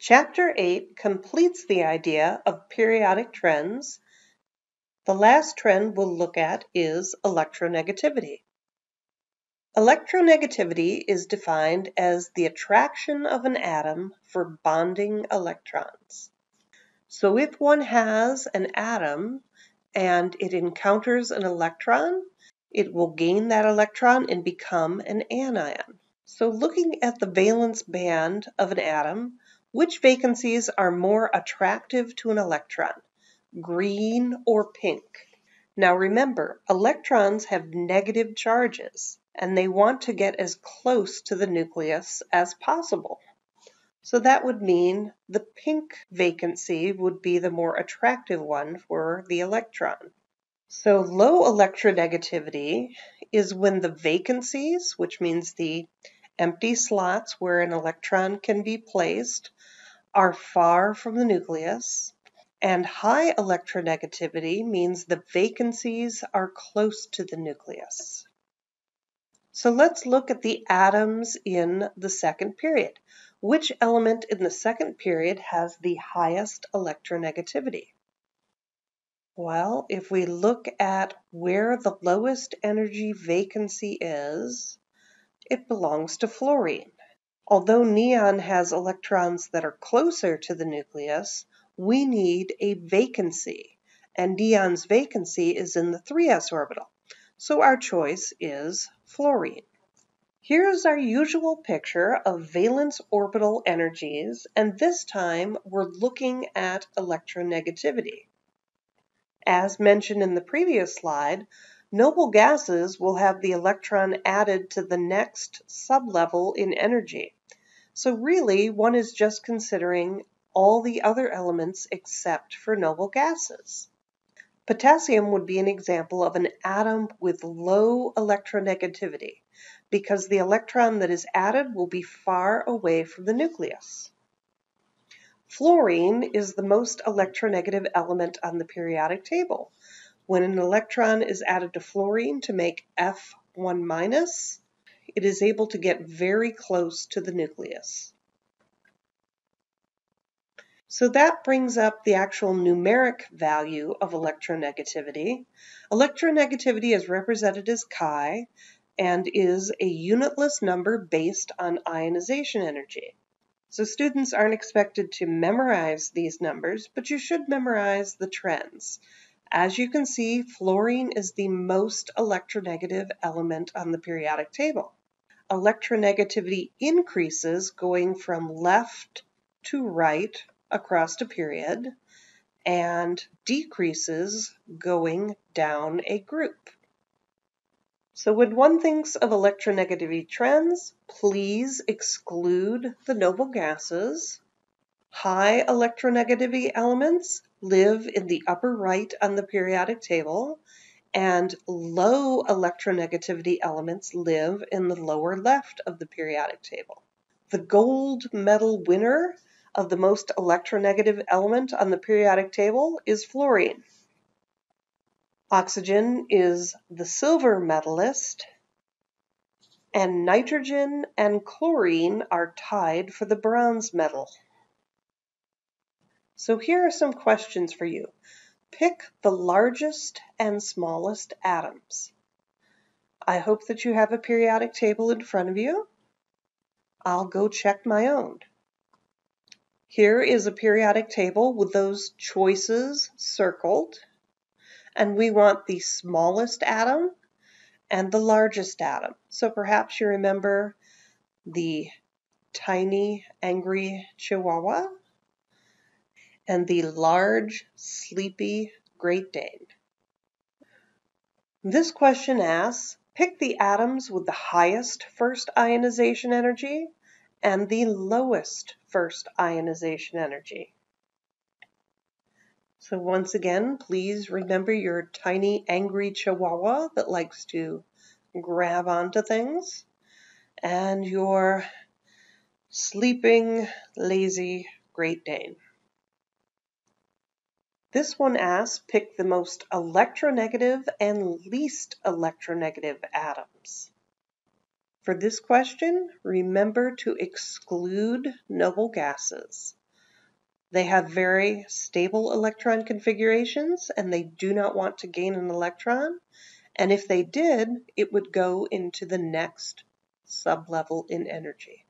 Chapter 8 completes the idea of periodic trends. The last trend we'll look at is electronegativity. Electronegativity is defined as the attraction of an atom for bonding electrons. So if one has an atom and it encounters an electron, it will gain that electron and become an anion. So looking at the valence band of an atom, which vacancies are more attractive to an electron, green or pink? Now remember, electrons have negative charges, and they want to get as close to the nucleus as possible. So that would mean the pink vacancy would be the more attractive one for the electron. So low electronegativity is when the vacancies, which means the empty slots where an electron can be placed, are far from the nucleus, and high electronegativity means the vacancies are close to the nucleus. So let's look at the atoms in the second period. Which element in the second period has the highest electronegativity? Well, if we look at where the lowest energy vacancy is, it belongs to fluorine. Although neon has electrons that are closer to the nucleus, we need a vacancy, and neon's vacancy is in the 3s orbital. So our choice is fluorine. Here's our usual picture of valence orbital energies, and this time we're looking at electronegativity. As mentioned in the previous slide, noble gases will have the electron added to the next sublevel in energy. So really, one is just considering all the other elements except for noble gases. Potassium would be an example of an atom with low electronegativity because the electron that is added will be far away from the nucleus. Fluorine is the most electronegative element on the periodic table. When an electron is added to fluorine to make F1-, it is able to get very close to the nucleus. So that brings up the actual numeric value of electronegativity. Electronegativity is represented as chi and is a unitless number based on ionization energy. So students aren't expected to memorize these numbers, but you should memorize the trends. As you can see, fluorine is the most electronegative element on the periodic table. Electronegativity increases going from left to right across a period, and decreases going down a group. So when one thinks of electronegativity trends, please exclude the noble gases. High electronegativity elements live in the upper right on the periodic table, and low electronegativity elements live in the lower left of the periodic table. The gold medal winner of the most electronegative element on the periodic table is fluorine. Oxygen is the silver medalist, and nitrogen and chlorine are tied for the bronze medal. So here are some questions for you. Pick the largest and smallest atoms. I hope that you have a periodic table in front of you. I'll go check my own. Here is a periodic table with those choices circled, and we want the smallest atom and the largest atom. So perhaps you remember the tiny, angry Chihuahua and the large, sleepy Great Dane. This question asks, pick the atoms with the highest first ionization energy and the lowest first ionization energy. So once again, please remember your tiny, angry Chihuahua that likes to grab onto things, and your sleeping, lazy Great Dane. This one asks, pick the most electronegative and least electronegative atoms. For this question, remember to exclude noble gases. They have very stable electron configurations and they do not want to gain an electron. And if they did, it would go into the next sublevel in energy.